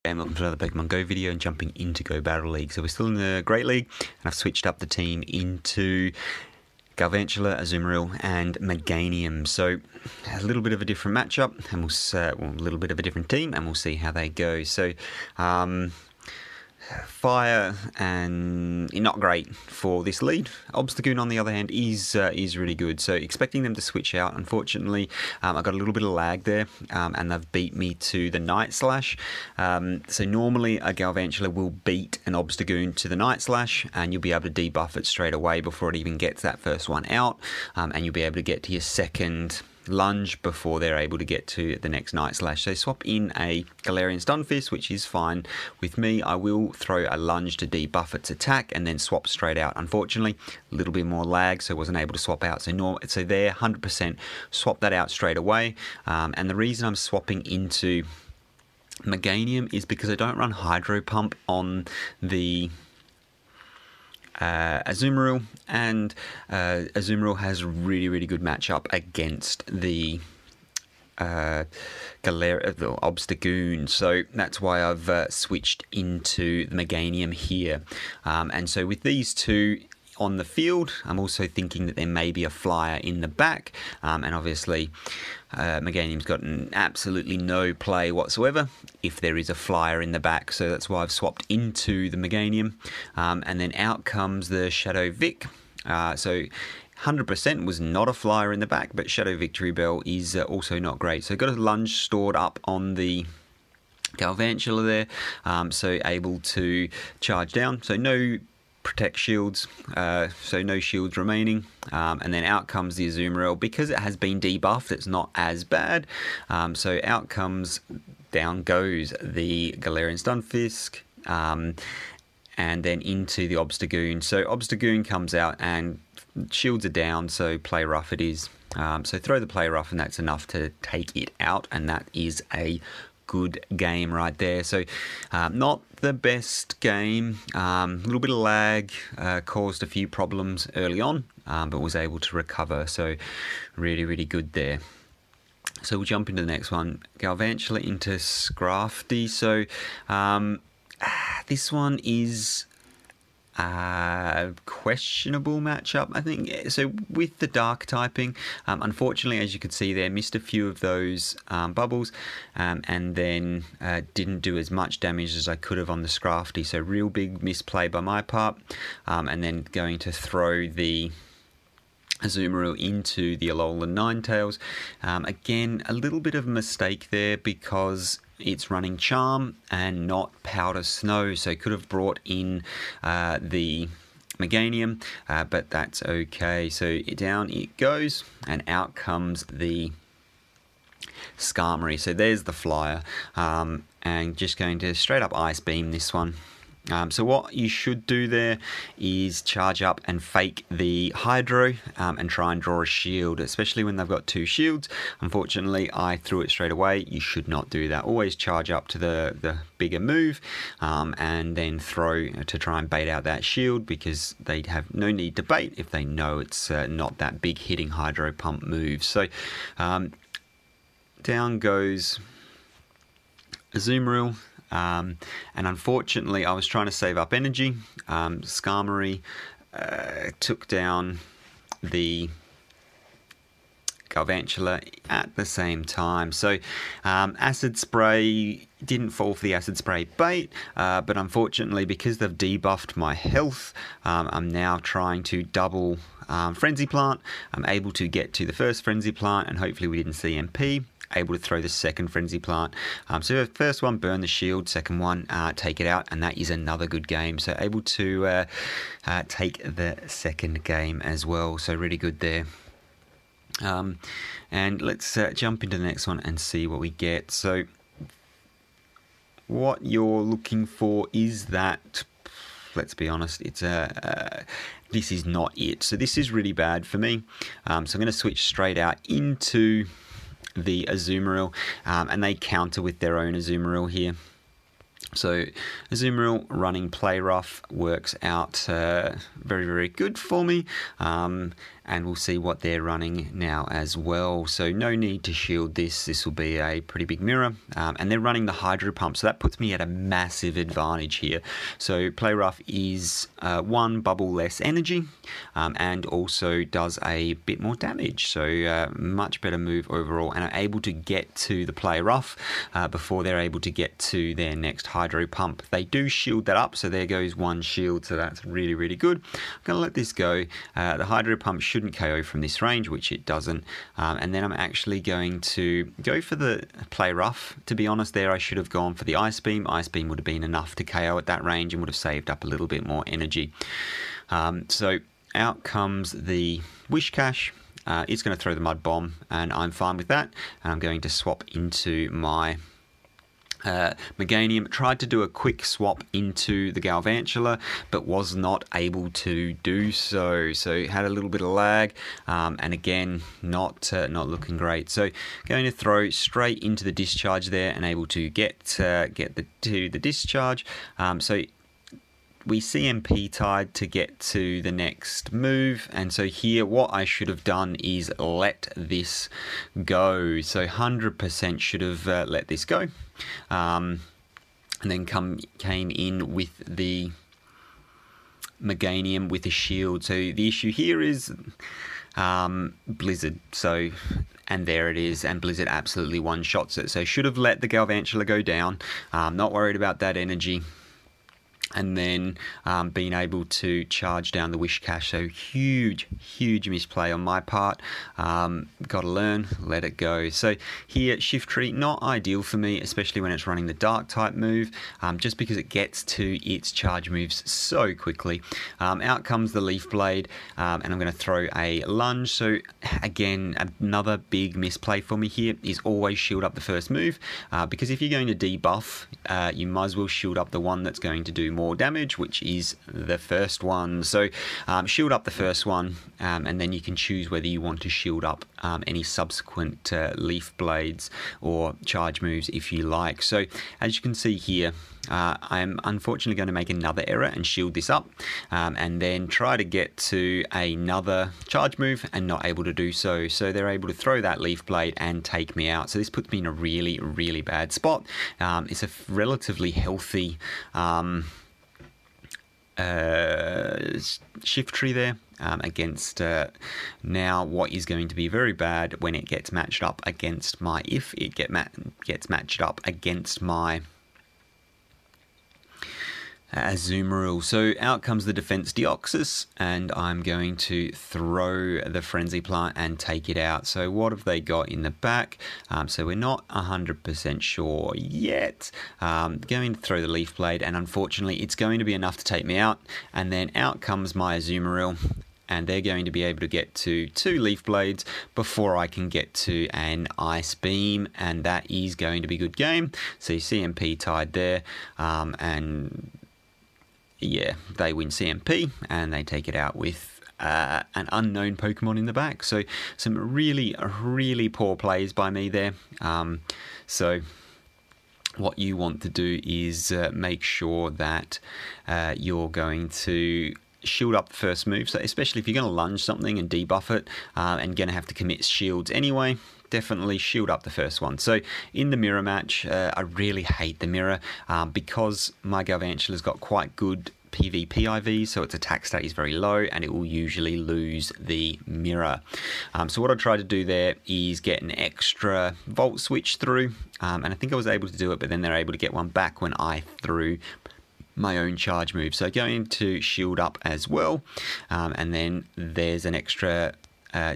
And welcome to another Pokemon Go video and jumping into Go Battle League. So we're still in the Great League and I've switched up the team into Galvantula, Azumarill and Meganium. So a little bit of a different matchup and a little bit of a different team, and we'll see how they go. So Fire and not great for this lead. Obstagoon on the other hand is really good, so expecting them to switch out. Unfortunately, I got a little bit of lag there, and they've beat me to the Night Slash. So normally a Galvantula will beat an Obstagoon to the Night Slash, and you'll be able to debuff it straight away before it even gets that first one out, and you'll be able to get to your second lunge before they're able to get to the next Night Slash. So swap in a Galarian Stunfisk, which is fine with me. I will throw a lunge to debuff its attack and then swap straight out. Unfortunately, a little bit more lag, so I wasn't able to swap out. So there, 100% swap that out straight away. And the reason I'm swapping into Meganium is because I don't run Hydro Pump on the Azumarill, and Azumarill has a really good matchup against the Obstagoon, so that's why I've switched into the Meganium here. And so with these two on the field, I'm also thinking that there may be a flyer in the back, and obviously Meganium's got absolutely no play whatsoever if there is a flyer in the back, so that's why I've swapped into the Meganium. And then out comes the Shadow Vic. So 100% was not a flyer in the back, but Shadow Victory Bell is also not great. So got a lunge stored up on the Galvantula there, so able to charge down. So no protect shields, so no shields remaining, and then out comes the Azumarill. Because it has been debuffed, it's not as bad, so out comes, down goes the Galarian Stunfisk, and then into the Obstagoon. So Obstagoon comes out and shields are down, so play rough it is. So throw the play rough and that's enough to take it out, and that is a good game right there. So not the best game, a little bit of lag, caused a few problems early on, but was able to recover, so really good there. So we'll jump into the next one, Galvantula into Scrafty. So this one is questionable matchup, I think. So with the dark typing, unfortunately, as you could see there, missed a few of those bubbles, and then didn't do as much damage as I could have on the Scrafty. So real big misplay by my part, and then going to throw the Azumarill into the Alolan Ninetales. Again, a little bit of a mistake there because it's running Charm and not Powder Snow, so could have brought in the Meganium, but that's okay. So down it goes, and out comes the Skarmory. So there's the flyer, and just going to straight up Ice Beam this one. So what you should do there is charge up and fake the Hydro, and try and draw a shield, especially when they've got two shields. Unfortunately, I threw it straight away. You should not do that. Always charge up to the bigger move, and then throw to try and bait out that shield, because they have no need to bait if they know it's not that big hitting Hydro Pump move. So down goes Azumarill. And unfortunately, I was trying to save up energy. Skarmory took down the Galvantula at the same time. So Acid Spray didn't fall for the Acid Spray bait, but unfortunately, because they've debuffed my health, I'm now trying to double Frenzy Plant. I'm able to get to the first Frenzy Plant, and hopefully we didn't see MP. Able to throw the second Frenzy Plant. So the first one, burn the shield. Second one, take it out, and that is another good game. So able to take the second game as well. So really good there. And let's jump into the next one and see what we get. So what you're looking for is that, let's be honest, it's this is not it. So this is really bad for me. So I'm going to switch straight out into the Azumarill, and they counter with their own Azumarill here. So Azumarill running Play Rough works out very good for me, and we'll see what they're running now as well. So no need to shield this. This will be a pretty big mirror, and they're running the Hydro Pump, so that puts me at a massive advantage here. So Play Rough is 1 bubble less energy, and also does a bit more damage, so much better move overall, and are able to get to the Play Rough before they're able to get to their next Hydro Pump. They do shield that up, so there goes 1 shield, so that's really, really good. I'm going to let this go. The Hydro Pump shouldn't KO from this range, which it doesn't, and then I'm actually going to go for the Play Rough. To be honest, there I should have gone for the Ice Beam. Ice Beam would have been enough to KO at that range and would have saved up a little bit more energy. So out comes the Wish Cache. It's going to throw the Mud Bomb, and I'm fine with that. And I'm going to swap into my Meganium. Tried to do a quick swap into the Galvantula, but was not able to do so. So had a little bit of lag, and again, not looking great. So going to throw straight into the discharge there, and able to get to the discharge. So we CMP tied to get to the next move, and so here what I should have done is let this go. So 100% should have let this go, and then came in with the Meganium with a shield. So the issue here is Blizzard. So, and there it is, and Blizzard absolutely one-shots it. So should have let the Galvantula go down. Not worried about that energy. And then being able to charge down the Wish Cache. So huge misplay on my part. Got to learn, let it go. So here, Shift Tree, not ideal for me, especially when it's running the Dark type move, just because it gets to its charge moves so quickly. Out comes the Leaf Blade, and I'm going to throw a Lunge. So again, another big misplay for me here is always shield up the first move, because if you're going to debuff, you might as well shield up the one that's going to do more damage, which is the first one. So shield up the first one, and then you can choose whether you want to shield up any subsequent Leaf Blades or charge moves if you like. So as you can see here, I'm unfortunately going to make another error and shield this up, and then try to get to another charge move and not able to do so. So they're able to throw that Leaf Blade and take me out. So this puts me in a really bad spot. It's a relatively healthy Shift Tree there, against now what is going to be very bad when it gets matched up against my, if it gets matched up against my Azumarill. So out comes the Defense Deoxys, and I'm going to throw the Frenzy Plant and take it out. So what have they got in the back? So we're not 100% sure yet. Going to throw the Leaf Blade, and unfortunately it's going to be enough to take me out. And then out comes my Azumarill, and they're going to be able to get to 2 Leaf Blades before I can get to an Ice Beam, and that is going to be a good game. So CMP tied there, and yeah, they win CMP, and they take it out with an unknown Pokemon in the back. So some really poor plays by me there. So what you want to do is make sure that you're going to shield up the first move. So especially if you're going to lunge something and debuff it, and going to have to commit shields anyway, definitely shield up the first one. So in the mirror match, I really hate the mirror, because my Galvantula's got quite good PvP IV, so its attack stat is very low, and it will usually lose the mirror. So what I tried to do there is get an extra Volt Switch through, and I think I was able to do it, but then they're able to get one back when I threw my own charge move. So going to shield up as well, and then there's an extra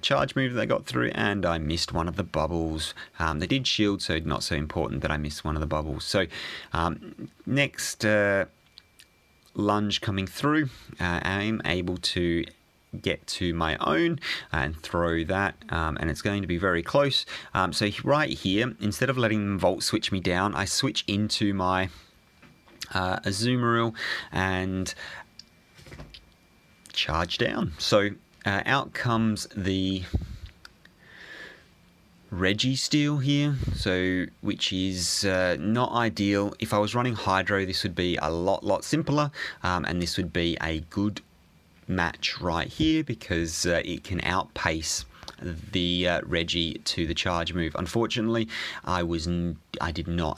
charge move that I got through, and I missed one of the bubbles. They did shield, so not so important that I missed one of the bubbles. So next lunge coming through, I'm able to get to my own and throw that, and it's going to be very close. So right here, instead of letting them Volt Switch me down, I switch into my Azumarill and charge down. So out comes the Registeel here, so which is not ideal. If I was running Hydro, this would be a lot simpler, and this would be a good match right here because it can outpace the Reggie to the charge move. Unfortunately, I don't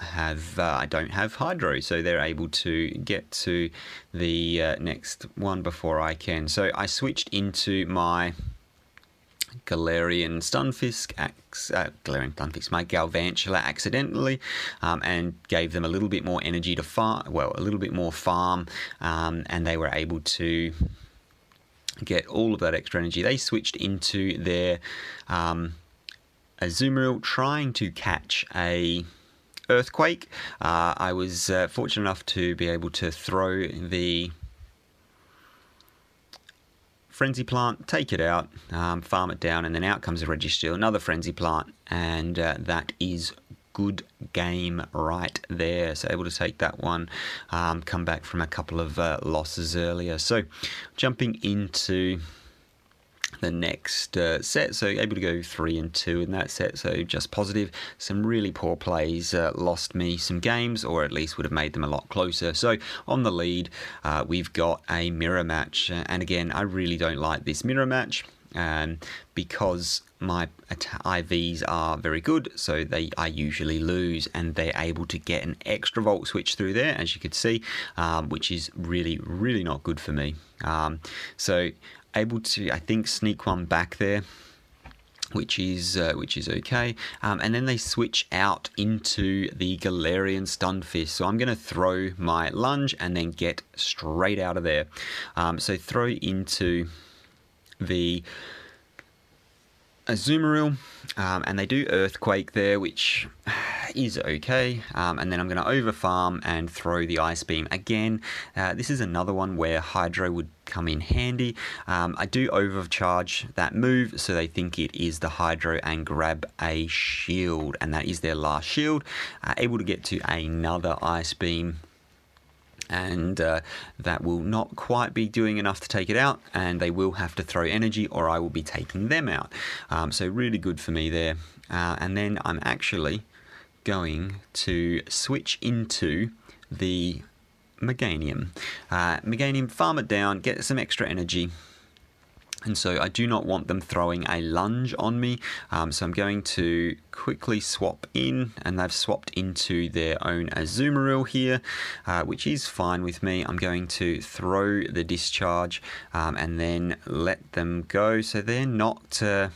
have Hydro, so they're able to get to the next one before I can. So I switched into my Galarian Stunfisk, my Galvantula accidentally, and gave them a little bit more energy to farm, a little bit more farm, and they were able to get all of that extra energy. They switched into their Azumarill, trying to catch a Earthquake. I was fortunate enough to be able to throw the Frenzy Plant, take it out, farm it down, and then out comes a Registeel, another Frenzy Plant, and that is good game right there. So able to take that one, come back from a couple of losses earlier. So jumping into the next set, so able to go 3-2 in that set, so just positive. Some really poor plays lost me some games, or at least would have made them a lot closer. So on the lead, we've got a mirror match, and again, I really don't like this mirror match because my IVs are very good, so I usually lose, and they're able to get an extra Volt Switch through there, as you could see, which is really, really not good for me. So able to, I think, sneak one back there, which is okay. And then they switch out into the Galarian Stunfisk. So I'm going to throw my lunge and then get straight out of there. So throw into the Azumarill, and they do Earthquake there, which is okay, and then I'm going to overfarm and throw the Ice Beam again. This is another one where Hydro would come in handy. I do overcharge that move, so they think it is the Hydro and grab a shield, and that is their last shield. Able to get to another Ice Beam, and that will not quite be doing enough to take it out, and they will have to throw energy or I will be taking them out. So really good for me there. And then I'm actually going to switch into the Meganium. Meganium, farm it down, get some extra energy. And so I do not want them throwing a lunge on me, so I'm going to quickly swap in, and they've swapped into their own Azumarill here, which is fine with me. I'm going to throw the Discharge and then let them go, so they're not they're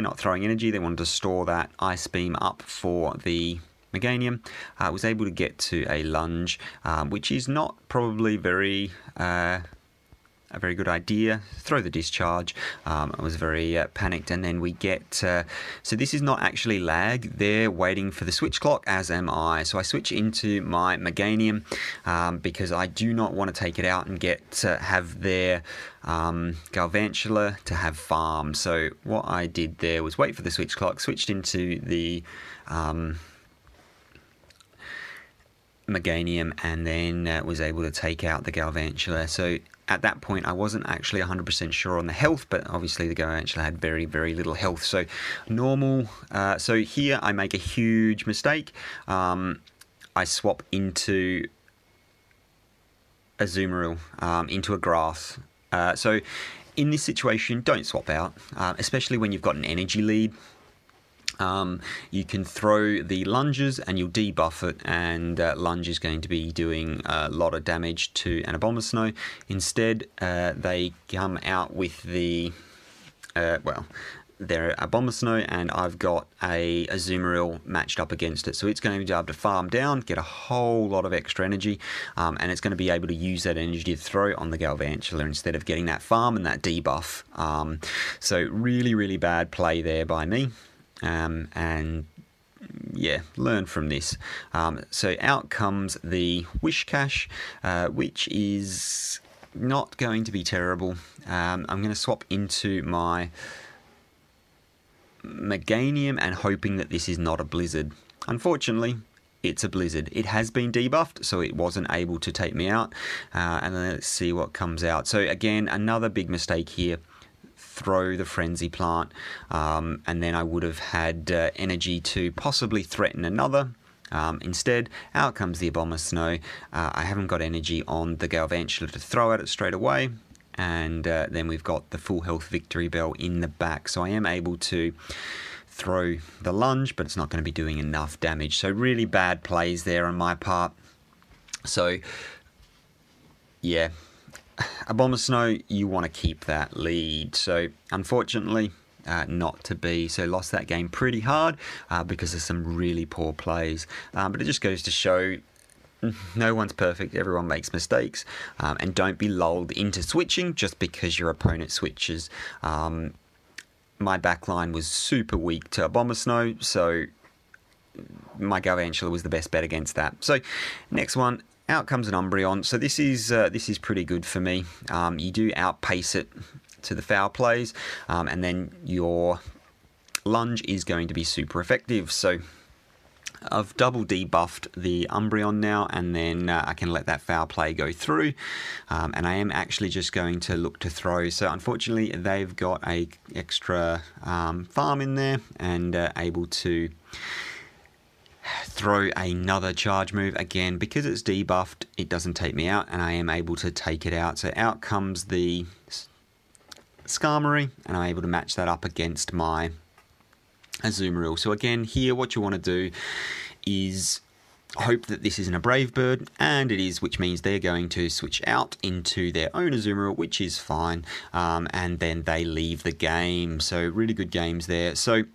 not throwing energy. They wanted to store that Ice Beam up for the Meganium. Was able to get to a lunge, which is not probably a very good idea. Throw the Discharge. I was very panicked, and then we get so this is not actually lag. They're waiting for the switch clock, as am I. So I switch into my Meganium because I do not want to take it out and have their Galvantula to have farm. So what I did there was wait for the switch clock, switched into the Meganium, and then was able to take out the Galvantula. So at that point I wasn't actually 100% sure on the health, but obviously the Galvantula had very, very little health. So normal. So here I make a huge mistake. I swap into Azumarill, into a grass. So in this situation, don't swap out, especially when you've got an energy lead. You can throw the lunges and you'll debuff it, and lunge is going to be doing a lot of damage to an Abomasnow. Instead, they come out with the they're Abomasnow, and I've got a Azumarill matched up against it, so it's going to be able to farm down, get a whole lot of extra energy, and it's going to be able to use that energy to throw on the Galvantula instead of getting that farm and that debuff. So really, really bad play there by me. And yeah, learn from this. So out comes the Wishcash, which is not going to be terrible. I'm going to swap into my Meganium and hoping that this is not a Blizzard. Unfortunately, it's a Blizzard. It has been debuffed, so it wasn't able to take me out. And then let's see what comes out. So again, another big mistake here. Throw the Frenzy Plant, and then I would have had energy to possibly threaten another Instead, out comes the Abomasnow. I haven't got energy on the Galvantula to throw at it straight away. And then we've got the full health Victory Bell in the back. So I am able to throw the lunge, but it's not going to be doing enough damage. So really bad plays there on my part. So, yeah. Abomasnow, you want to keep that lead. So, unfortunately, not to be. So, lost that game pretty hard because of some really poor plays. But it just goes to show no one's perfect. Everyone makes mistakes. And don't be lulled into switching just because your opponent switches. My backline was super weak to Abomasnow, so my Galvantula was the best bet against that. So, next one. Out comes an Umbreon. So this is pretty good for me. You do outpace it to the foul plays, and then your lunge is going to be super effective. So I've double debuffed the Umbreon now, and then I can let that foul play go through. And I am actually just going to look to throw. So unfortunately, they've got a extra farm in there and able to throw another charge move. Again, because it's debuffed, it doesn't take me out, and I am able to take it out. So out comes the Skarmory, and I'm able to match that up against my Azumarill. So again, here what you want to do is hope that this isn't a Brave Bird, and it is, which means they're going to switch out into their own Azumarill, which is fine, and then they leave the game. So really good games there. So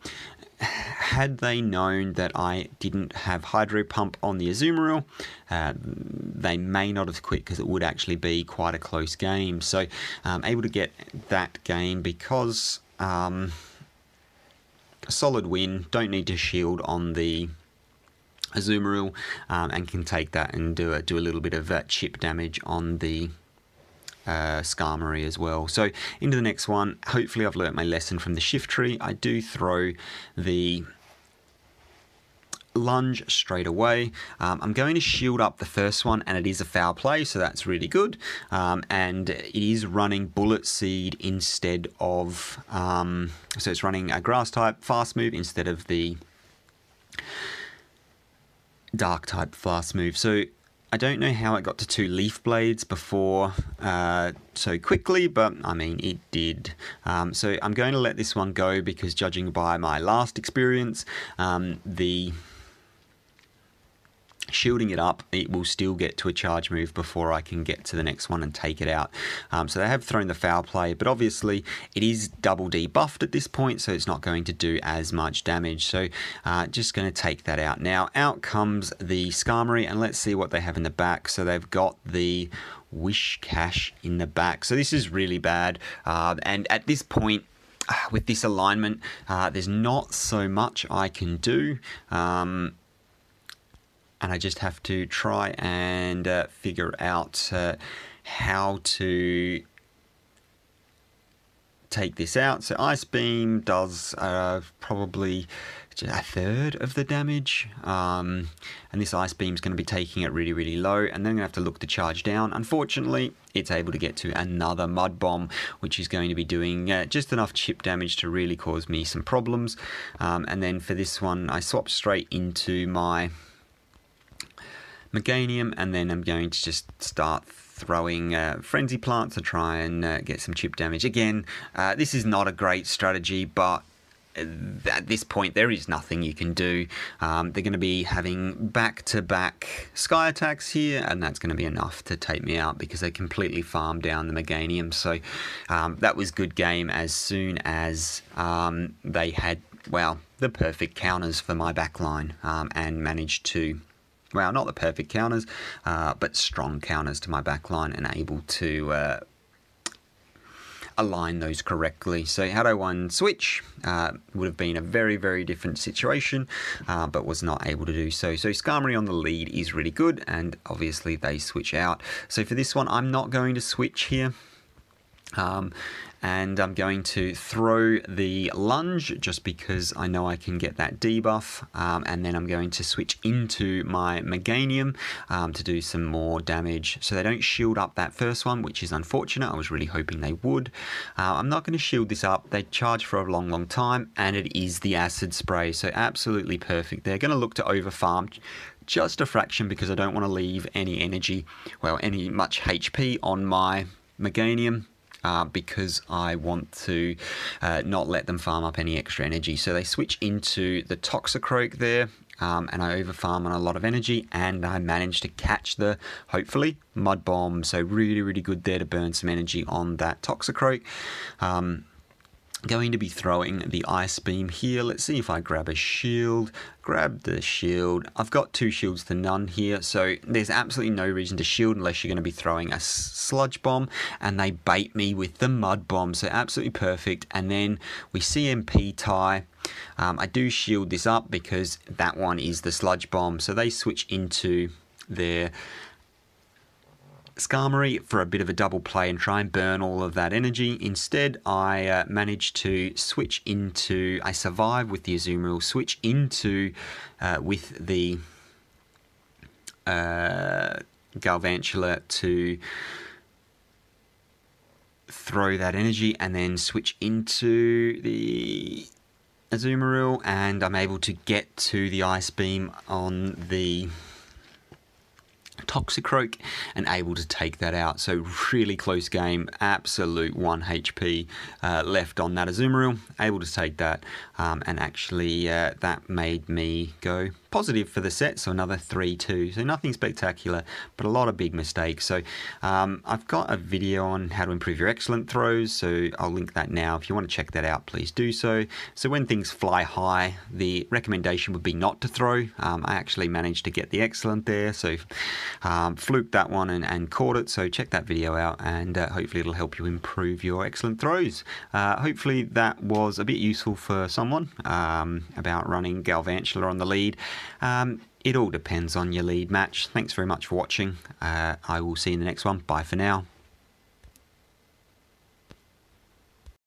had they known that I didn't have Hydro Pump on the Azumarill, they may not have quit because it would actually be quite a close game. So able to get that game because a solid win, don't need to shield on the Azumarill, and can take that and do a little bit of chip damage on the Skarmory as well. So into the next one. Hopefully I've learnt my lesson from the shift tree. I do throw the lunge straight away. I'm going to shield up the first one, and it is a foul play, so that's really good. And it is running Bullet Seed instead of so it's running a grass type fast move instead of the dark type fast move. So I don't know how it got to 2 Leaf Blades before so quickly, but I mean it did. So I'm going to let this one go because judging by my last experience, the shielding it up, it will still get to a charge move before I can get to the next one and take it out. So they have thrown the foul play, but obviously it is double debuffed at this point, so it's not going to do as much damage. So just going to take that out. Now out comes the Skarmory, and let's see what they have in the back. So they've got the Wish Cache in the back. So this is really bad, and at this point with this alignment, there's not so much I can do. And I just have to try and figure out how to take this out. So Ice Beam does probably a third of the damage, and this Ice Beam is going to be taking it really, really low, and then I'm going to have to look to charge down. Unfortunately, it's able to get to another Mud Bomb, which is going to be doing just enough chip damage to really cause me some problems. And then for this one, I swap straight into my Meganium, and then I'm going to just start throwing Frenzy Plant to try and get some chip damage. Again, this is not a great strategy, but at this point there is nothing you can do. They're going to be having back-to-back Sky Attacks here, and that's going to be enough to take me out because they completely farmed down the Meganium. So that was good game as soon as they had, well, the perfect counters for my backline, and managed to, well, not the perfect counters, but strong counters to my backline, and able to align those correctly. So had I won switch, would have been a very, very different situation, but was not able to do so. So Skarmory on the lead is really good, and obviously they switch out. So for this one, I'm not going to switch here. And I'm going to throw the lunge just because I know I can get that debuff, and then I'm going to switch into my Meganium to do some more damage. So they don't shield up that first one, which is unfortunate. I was really hoping they would. I'm not going to shield this up. They charge for a long, long time, and it is the Acid Spray, so absolutely perfect. They're going to look to overfarm just a fraction because I don't want to leave any energy, well, any much HP on my Meganium. Because I want to not let them farm up any extra energy. So they switch into the Toxicroak there, and I overfarm on a lot of energy, and I managed to catch the, hopefully, Mud Bomb. So really, really good there to burn some energy on that Toxicroak. Going to be throwing the Ice Beam here. Let's see if I grab a shield. Grab the shield. I've got 2 shields to none here, so there's absolutely no reason to shield unless you're going to be throwing a Sludge Bomb, and they bait me with the Mud Bomb, so absolutely perfect. And then we CMP tie. I do shield this up because that one is the Sludge Bomb, so they switch into their Skarmory for a bit of a double play and try and burn all of that energy. Instead, I managed to switch into, I survived with the Azumarill, switch into with the Galvantula to throw that energy, and then switch into the Azumarill, and I'm able to get to the Ice Beam on the Toxicroak and able to take that out. So really close game, absolute 1 HP left on that Azumarill, able to take that, and actually that made me go positive for the set, so another 3-2. So nothing spectacular, but a lot of big mistakes. So I've got a video on how to improve your excellent throws, so I'll link that now. If you want to check that out, please do so. So when things fly high, the recommendation would be not to throw. I actually managed to get the excellent there, so fluked that one and caught it. So check that video out, and hopefully it'll help you improve your excellent throws. Hopefully that was a bit useful for someone about running Galvantula on the lead. It all depends on your lead match. Thanks very much for watching. I will see you in the next one. Bye for now.